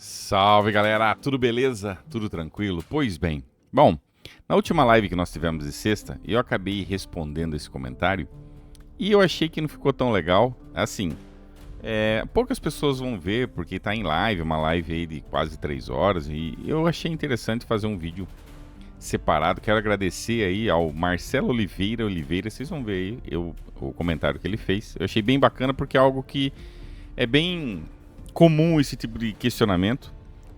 Salve galera, tudo beleza? Tudo tranquilo? Pois bem, bom, na última live que nós tivemos de sexta, eu acabei respondendo esse comentário e eu achei que não ficou tão legal. Assim, poucas pessoas vão ver porque tá em live, uma live aí de quase 3 horas, e eu achei interessante fazer um vídeo separado. Quero agradecer aí ao Marcelo Oliveira, vocês vão ver aí o comentário que ele fez. Eu achei bem bacana porque é algo que é bem comum, esse tipo de questionamento.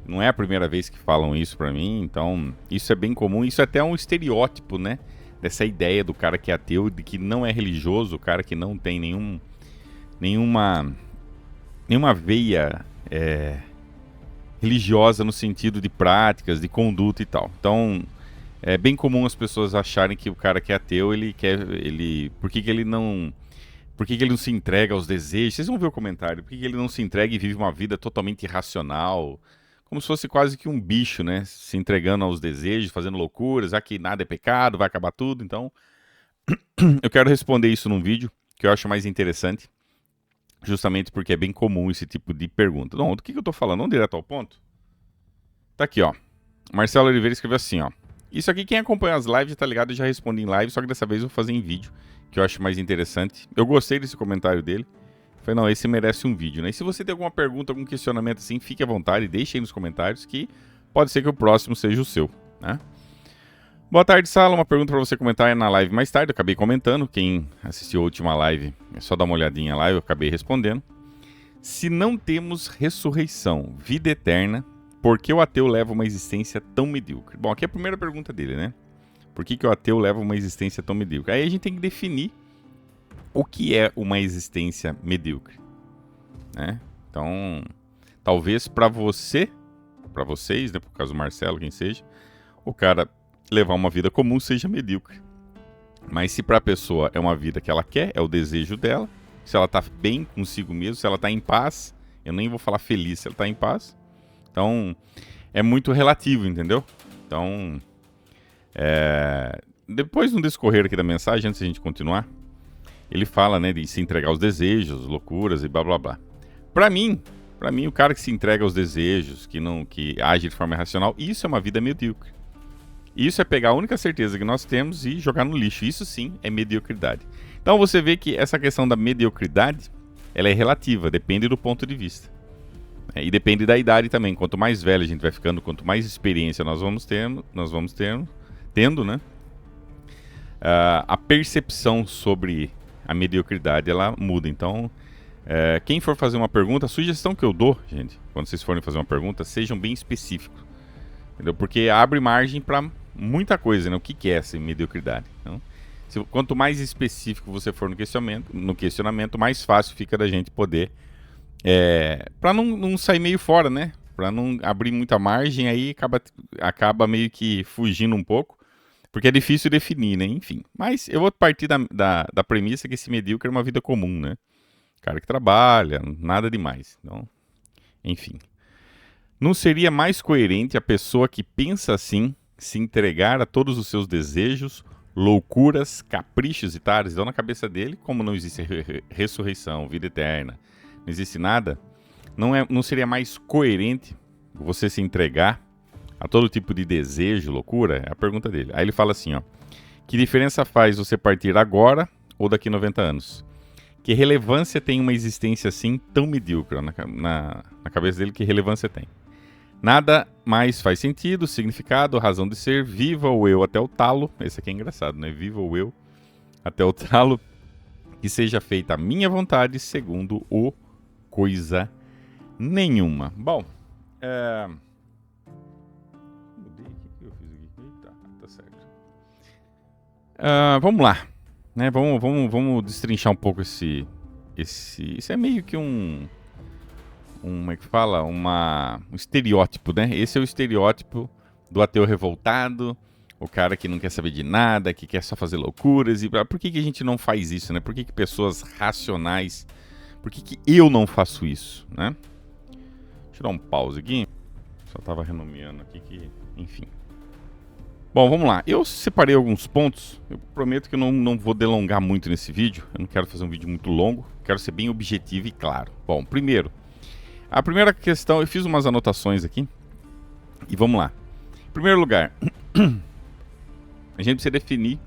Não é a primeira vez que falam isso pra mim, então isso é bem comum. Isso é até um estereótipo, né? Dessa ideia do cara que é ateu, de que não é religioso, o cara que não tem nenhuma veia religiosa no sentido de práticas, de conduta e tal. Então é bem comum as pessoas acharem que o cara que é ateu, por que ele não se entrega aos desejos? Vocês vão ver o comentário. Por que ele não se entrega e vive uma vida totalmente irracional? Como se fosse quase que um bicho, né? Se entregando aos desejos, fazendo loucuras, que nada é pecado, vai acabar tudo. Então, eu quero responder isso num vídeo que eu acho mais interessante, justamente porque é bem comum esse tipo de pergunta. Bom, do que eu tô falando? Vamos direto ao ponto? Tá aqui, ó. Marcelo Oliveira escreveu assim, ó. Isso aqui, quem acompanha as lives, tá ligado? Eu já respondi em live, só que dessa vez eu vou fazer em vídeo, que eu acho mais interessante. Eu gostei desse comentário dele. Falei, não, esse merece um vídeo, né? E se você tem alguma pergunta, algum questionamento assim, fique à vontade, deixe aí nos comentários, que pode ser que o próximo seja o seu, né? Boa tarde, Sala. Uma pergunta para você comentar na live mais tarde. Eu acabei comentando. Quem assistiu a última live, é só dar uma olhadinha lá, eu acabei respondendo. Se não temos ressurreição, vida eterna, por que o ateu leva uma existência tão medíocre? Bom, aqui é a primeira pergunta dele, né? Por que o ateu leva uma existência tão medíocre? Aí a gente tem que definir o que é uma existência medíocre, né? Então, talvez para vocês, né, por causa do Marcelo, quem seja, o cara levar uma vida comum seja medíocre. Mas se para a pessoa é uma vida que ela quer, é o desejo dela, se ela tá bem consigo mesmo, se ela tá em paz, eu nem vou falar feliz, se ela tá em paz, então é muito relativo, entendeu? Então, depois no discorrer aqui da mensagem, antes de a gente continuar, ele fala, né, de se entregar aos desejos, loucuras e blá blá blá. Pra mim, o cara que se entrega aos desejos, que age de forma irracional, isso é uma vida medíocre. Isso é pegar a única certeza que nós temos e jogar no lixo. Isso sim é mediocridade. Então você vê que essa questão da mediocridade, ela é relativa, depende do ponto de vista. E depende da idade também. Quanto mais velho a gente vai ficando, quanto mais experiência nós vamos tendo, né? A percepção sobre a mediocridade, ela muda. Então, quem for fazer uma pergunta, a sugestão que eu dou, gente, quando vocês forem fazer uma pergunta, sejam bem específicos. Entendeu? Porque abre margem para muita coisa, né? O que é essa mediocridade? Então, quanto mais específico você for no questionamento, mais fácil fica da gente poder... para não sair meio fora, né? Para não abrir muita margem, aí acaba meio que fugindo um pouco. Porque é difícil definir, né? Enfim. Mas eu vou partir da premissa que esse medíocre é uma vida comum, né? Cara que trabalha, nada demais. Então, enfim. Não seria mais coerente a pessoa que pensa assim se entregar a todos os seus desejos, loucuras, caprichos e tares? Então, na cabeça dele, como não existe ressurreição, vida eterna, não existe nada, não seria mais coerente você se entregar a todo tipo de desejo, loucura? É a pergunta dele. Aí ele fala assim, ó. Que diferença faz você partir agora ou daqui 90 anos? Que relevância tem uma existência assim tão medíocre? Na cabeça dele, que relevância tem? Nada mais faz sentido, significado, razão de ser, viva o eu até o talo. Esse aqui é engraçado, né? Viva o eu até o talo, que seja feita a minha vontade, segundo o coisa nenhuma. Bom, tá certo. Vamos lá, né? Vamos destrinchar um pouco esse é meio que como é que fala? Um estereótipo, né? Esse é o estereótipo do ateu revoltado, o cara que não quer saber de nada, que quer só fazer loucuras. Por que a gente não faz isso, né? Por que pessoas racionais... Por que eu não faço isso, né? Deixa eu dar um pause aqui. Só tava renomeando aqui que... Enfim. Bom, vamos lá. Eu separei alguns pontos. Eu prometo que eu não vou delongar muito nesse vídeo. Eu não quero fazer um vídeo muito longo. Quero ser bem objetivo e claro. Bom, primeiro... A primeira questão, eu fiz umas anotações aqui. E vamos lá. Em primeiro lugar, a gente precisa definir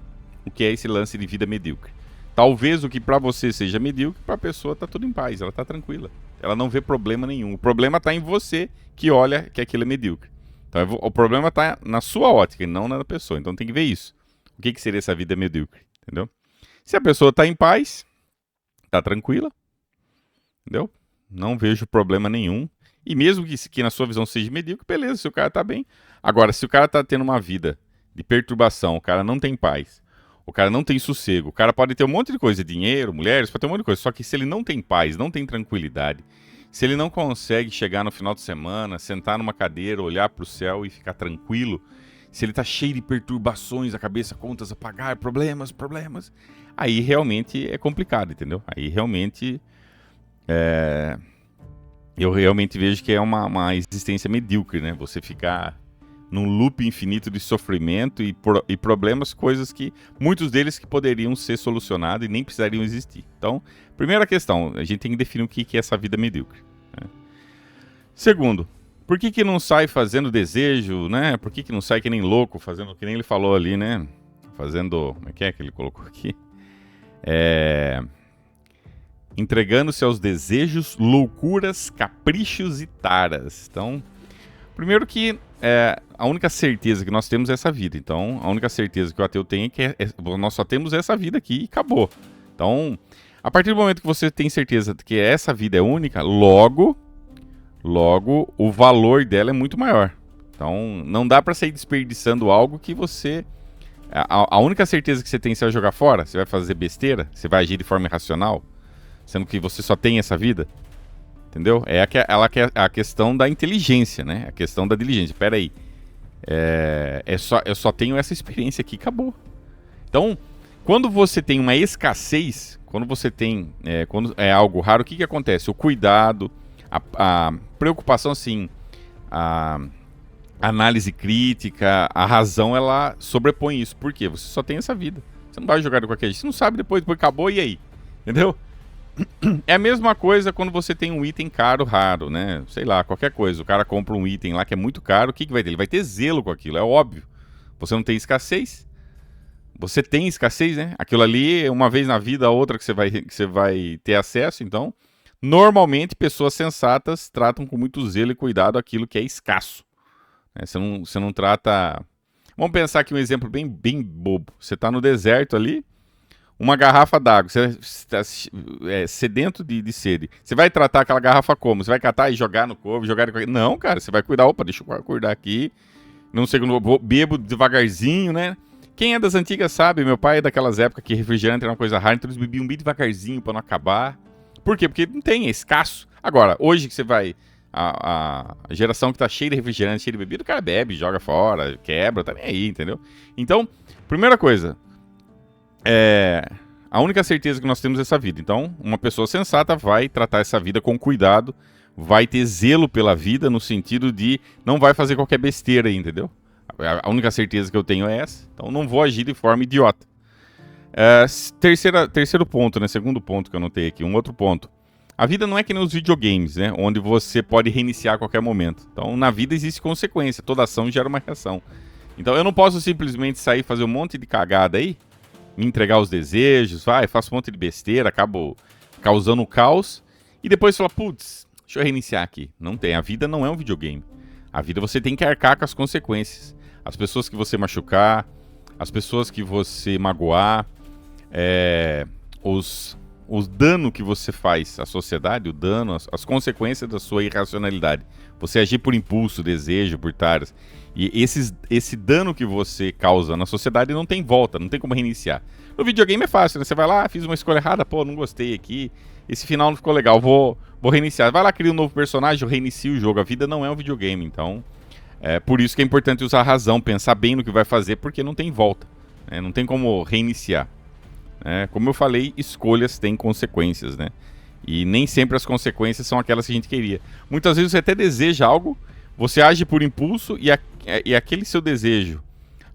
o que é esse lance de vida medíocre. Talvez o que pra você seja medíocre, pra pessoa tá tudo em paz, ela tá tranquila. Ela não vê problema nenhum. O problema tá em você que olha que aquilo é medíocre. Então o problema tá na sua ótica e não na da pessoa. Então tem que ver isso. O que seria essa vida medíocre, entendeu? Se a pessoa tá em paz, tá tranquila, entendeu? Não vejo problema nenhum. E mesmo que na sua visão seja medíocre, beleza, se o cara tá bem. Agora, se o cara tá tendo uma vida de perturbação, o cara não tem paz, o cara não tem sossego, o cara pode ter um monte de coisa, dinheiro, mulheres, pode ter um monte de coisa, só que se ele não tem paz, não tem tranquilidade, se ele não consegue chegar no final de semana, sentar numa cadeira, olhar pro céu e ficar tranquilo, se ele tá cheio de perturbações, a cabeça, contas a pagar, problemas, aí realmente é complicado, entendeu? Aí realmente eu realmente vejo que é uma existência medíocre, né? Você ficar num loop infinito de sofrimento e problemas, coisas que, muitos deles que poderiam ser solucionados e nem precisariam existir. Então, primeira questão, a gente tem que definir o que é essa vida medíocre, né? Segundo, por que não sai fazendo desejo, né? Por que não sai que nem louco, fazendo, que nem ele falou ali, né? Fazendo, como é que ele colocou aqui? Entregando-se aos desejos, loucuras, caprichos e taras. Então, primeiro que a única certeza que nós temos é essa vida. Então, a única certeza que o ateu tem é que nós só temos essa vida aqui e acabou. Então, a partir do momento que você tem certeza de que essa vida é única, logo o valor dela é muito maior. Então, não dá para sair desperdiçando algo que você... A única certeza que você tem, você vai jogar fora? Você vai fazer besteira? Você vai agir de forma irracional? Sendo que você só tem essa vida? Entendeu? É a questão da inteligência, né? A questão da diligência. Pera aí. Eu só tenho essa experiência aqui, acabou. Então, quando você tem uma escassez, quando você tem... quando é algo raro, o que acontece? O cuidado, a preocupação, assim... A análise crítica, a razão, ela sobrepõe isso. Por quê? Você só tem essa vida. Você não vai jogar de qualquer jeito. Você não sabe depois acabou, e aí? Entendeu? É a mesma coisa quando você tem um item caro, raro, né? Sei lá, qualquer coisa. O cara compra um item lá que é muito caro, o que vai ter? Ele vai ter zelo com aquilo, é óbvio. Você não tem escassez. Você tem escassez, né? Aquilo ali, uma vez na vida, a outra que você vai ter acesso. Então, normalmente, pessoas sensatas tratam com muito zelo e cuidado aquilo que é escasso. Você não trata... Vamos pensar aqui um exemplo bem bobo. Você está no deserto ali, uma garrafa d'água, você está sedento de sede. Você vai tratar aquela garrafa como? Você vai catar e jogar no corpo, Não, cara, você vai cuidar. Opa, deixa eu acordar aqui. Não sei, bebo devagarzinho, né? Quem é das antigas sabe, meu pai é daquelas épocas que refrigerante era uma coisa rara, então eles bebiam bem devagarzinho para não acabar. Por quê? Porque não tem, é escasso. Agora, hoje que você vai... A geração que tá cheia de refrigerante, cheia de bebida, o cara bebe, joga fora, quebra, tá nem aí, entendeu? Então, primeira coisa, a única certeza que nós temos é essa vida. Então, uma pessoa sensata vai tratar essa vida com cuidado, vai ter zelo pela vida, no sentido de não vai fazer qualquer besteira aí, entendeu? A única certeza que eu tenho é essa. Então, não vou agir de forma idiota. Terceiro ponto, né? Segundo ponto que eu anotei aqui, um outro ponto. A vida não é que nem os videogames, né? Onde você pode reiniciar a qualquer momento. Então, na vida existe consequência. Toda ação gera uma reação. Então, eu não posso simplesmente sair e fazer um monte de cagada aí, me entregar os desejos, faço um monte de besteira, acabo causando caos, e depois falar, putz, deixa eu reiniciar aqui. Não tem. A vida não é um videogame. A vida você tem que arcar com as consequências. As pessoas que você machucar, as pessoas que você magoar, o dano que você faz à sociedade, o dano, as consequências da sua irracionalidade. Você agir por impulso, desejo, por taras. E esse dano que você causa na sociedade não tem volta, não tem como reiniciar. No videogame é fácil, né? Você vai lá, fiz uma escolha errada, não gostei aqui, esse final não ficou legal, vou reiniciar. Vai lá, cria um novo personagem, eu reinicio o jogo. A vida não é um videogame, então... por isso que é importante usar a razão, pensar bem no que vai fazer, porque não tem volta, né? Não tem como reiniciar. Como eu falei, escolhas têm consequências, né? E nem sempre as consequências são aquelas que a gente queria. Muitas vezes você até deseja algo, você age por impulso e aquele seu desejo,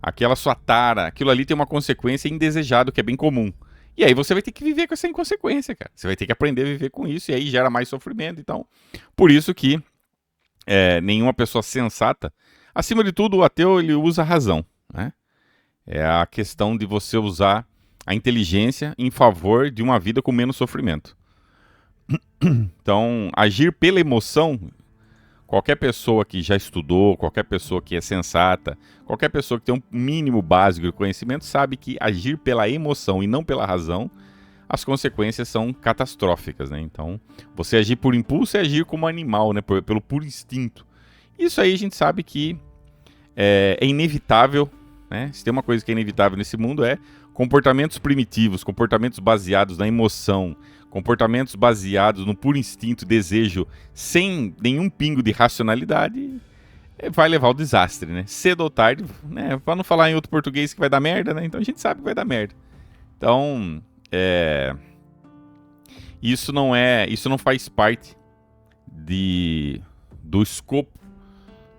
aquela sua tara, aquilo ali tem uma consequência indesejada, que é bem comum. E aí você vai ter que viver com essa inconsequência, cara. Você vai ter que aprender a viver com isso, e aí gera mais sofrimento. Então, por isso que nenhuma pessoa sensata, acima de tudo, o ateu, ele usa a razão, né? É a questão de você usar a inteligência em favor de uma vida com menos sofrimento. Então, agir pela emoção, qualquer pessoa que já estudou, qualquer pessoa que é sensata, qualquer pessoa que tem um mínimo básico de conhecimento, sabe que agir pela emoção e não pela razão, as consequências são catastróficas, né? Então, você agir por impulso é agir como animal, né? Pelo puro instinto. Isso aí a gente sabe que é inevitável, né? Se tem uma coisa que é inevitável nesse mundo é comportamentos primitivos, comportamentos baseados na emoção, comportamentos baseados no puro instinto, desejo, sem nenhum pingo de racionalidade, vai levar ao desastre, né? Cedo ou tarde, né? Pra não falar em outro português que vai dar merda, né? Então a gente sabe que vai dar merda. Então, isso não faz parte do escopo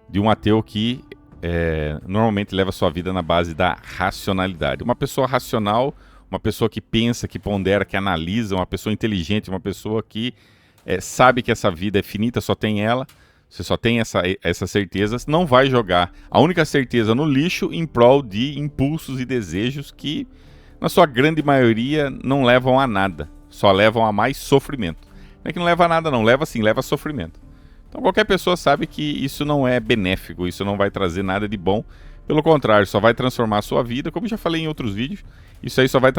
de um ateu que normalmente leva sua vida na base da racionalidade. Uma pessoa racional, uma pessoa que pensa, que pondera, que analisa, uma pessoa inteligente, uma pessoa que sabe que essa vida é finita, só tem ela, você só tem essas certezas, não vai jogar a única certeza no lixo em prol de impulsos e desejos que, na sua grande maioria, não levam a nada, só levam a mais sofrimento. Não é que não leva a nada não, leva a sofrimento. Então qualquer pessoa sabe que isso não é benéfico, isso não vai trazer nada de bom. Pelo contrário, só vai transformar a sua vida, como já falei em outros vídeos, isso aí só vai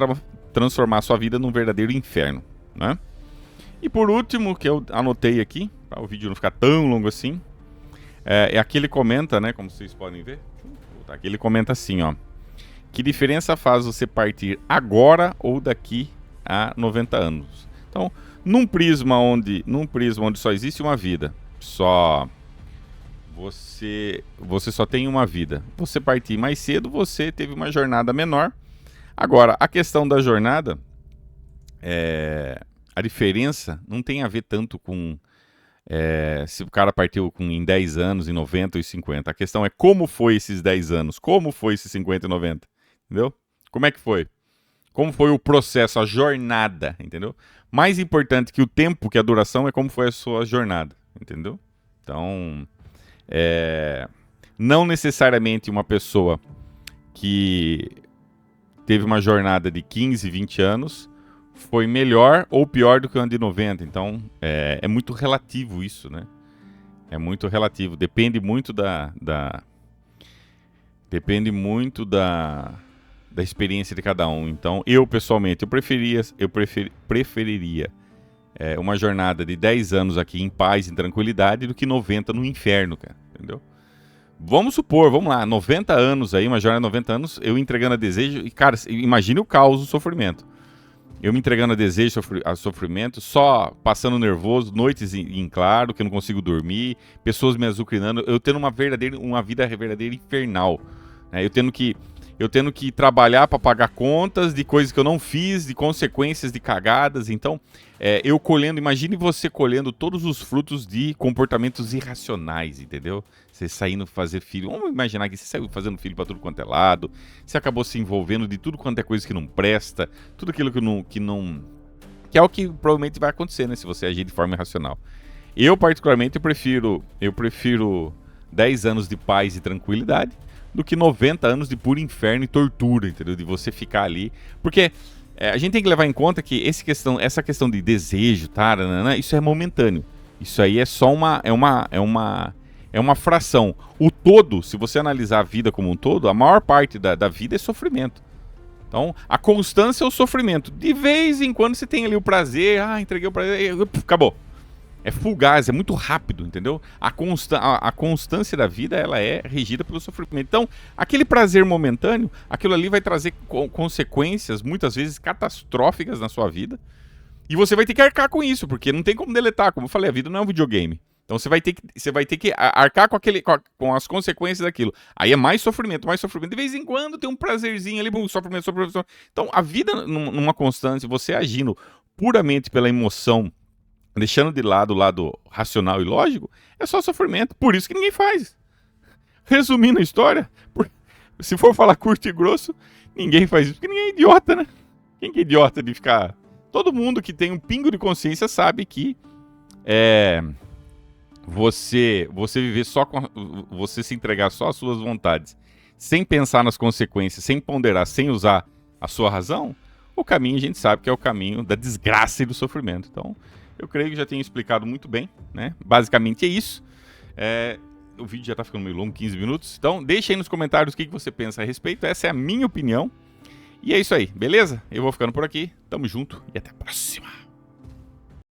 transformar a sua vida num verdadeiro inferno, né? E por último, que eu anotei aqui, para o vídeo não ficar tão longo assim, aqui ele comenta, né, como vocês podem ver, aqui ele comenta assim, ó: que diferença faz você partir agora ou daqui a 90 anos? Então, num prisma onde só existe uma vida, você só tem uma vida. Você partir mais cedo, você teve uma jornada menor. Agora, a questão da jornada, a diferença não tem a ver tanto com se o cara partiu em 10 anos, em 90 ou 50. A questão é como foi esses 10 anos, como foi esses 50 e 90, entendeu? Como é que foi? Como foi o processo, a jornada, entendeu? Mais importante que o tempo, que a duração, é como foi a sua jornada, entendeu? Então, não necessariamente uma pessoa que teve uma jornada de 15, 20 anos foi melhor ou pior do que uma de 90. Então, é muito relativo isso, né? É muito relativo. Depende muito da experiência de cada um. Então, eu pessoalmente, preferiria uma jornada de 10 anos aqui em paz e tranquilidade do que 90 no inferno, cara, entendeu? Vamos supor, vamos lá, 90 anos aí, uma jornada de 90 anos, eu entregando a desejo, e cara, imagine o caos, o sofrimento. Eu me entregando a desejo, a sofrimento, só passando nervoso, noites em claro, que eu não consigo dormir, pessoas me azucrinando, eu tendo uma vida verdadeira infernal, né? Eu tendo que trabalhar para pagar contas de coisas que eu não fiz, de consequências de cagadas. Então, eu colhendo, imagine você colhendo todos os frutos de comportamentos irracionais, entendeu? Você saindo fazer filho, vamos imaginar que você saiu fazendo filho para tudo quanto é lado, você acabou se envolvendo de tudo quanto é coisa que não presta, tudo aquilo que é o que provavelmente vai acontecer, né, se você agir de forma irracional. Eu, particularmente, eu prefiro 10 anos de paz e tranquilidade do que 90 anos de puro inferno e tortura, entendeu? De você ficar ali. Porque a gente tem que levar em conta que essa questão de desejo, tá, isso é momentâneo. Isso aí é só uma fração. O todo, se você analisar a vida como um todo, a maior parte da vida é sofrimento. Então, a constância é o sofrimento. De vez em quando você tem ali o prazer, entreguei o prazer, acabou. É fugaz, é muito rápido, entendeu? A constância da vida, ela é regida pelo sofrimento. Então, aquele prazer momentâneo, aquilo ali vai trazer consequências, muitas vezes catastróficas na sua vida. E você vai ter que arcar com isso, porque não tem como deletar. Como eu falei, a vida não é um videogame. Então, você vai ter que arcar com as consequências daquilo. Aí é mais sofrimento, mais sofrimento. De vez em quando tem um prazerzinho ali, sofrimento. Então, a vida numa constância, você agindo puramente pela emoção, deixando de lado o lado racional e lógico, é só sofrimento. Por isso que ninguém faz. Resumindo a história, se for falar curto e grosso, ninguém faz isso, porque ninguém é idiota, né? Quem que é idiota de ficar... Todo mundo que tem um pingo de consciência sabe que você viver só com... Você se entregar só às suas vontades, sem pensar nas consequências, sem ponderar, sem usar a sua razão, o caminho a gente sabe que é o caminho da desgraça e do sofrimento. Então, eu creio que já tenho explicado muito bem, né? Basicamente é isso. O vídeo já tá ficando meio longo, 15 minutos. Então, deixa aí nos comentários o que você pensa a respeito. Essa é a minha opinião. E é isso aí, beleza? Eu vou ficando por aqui. Tamo junto e até a próxima.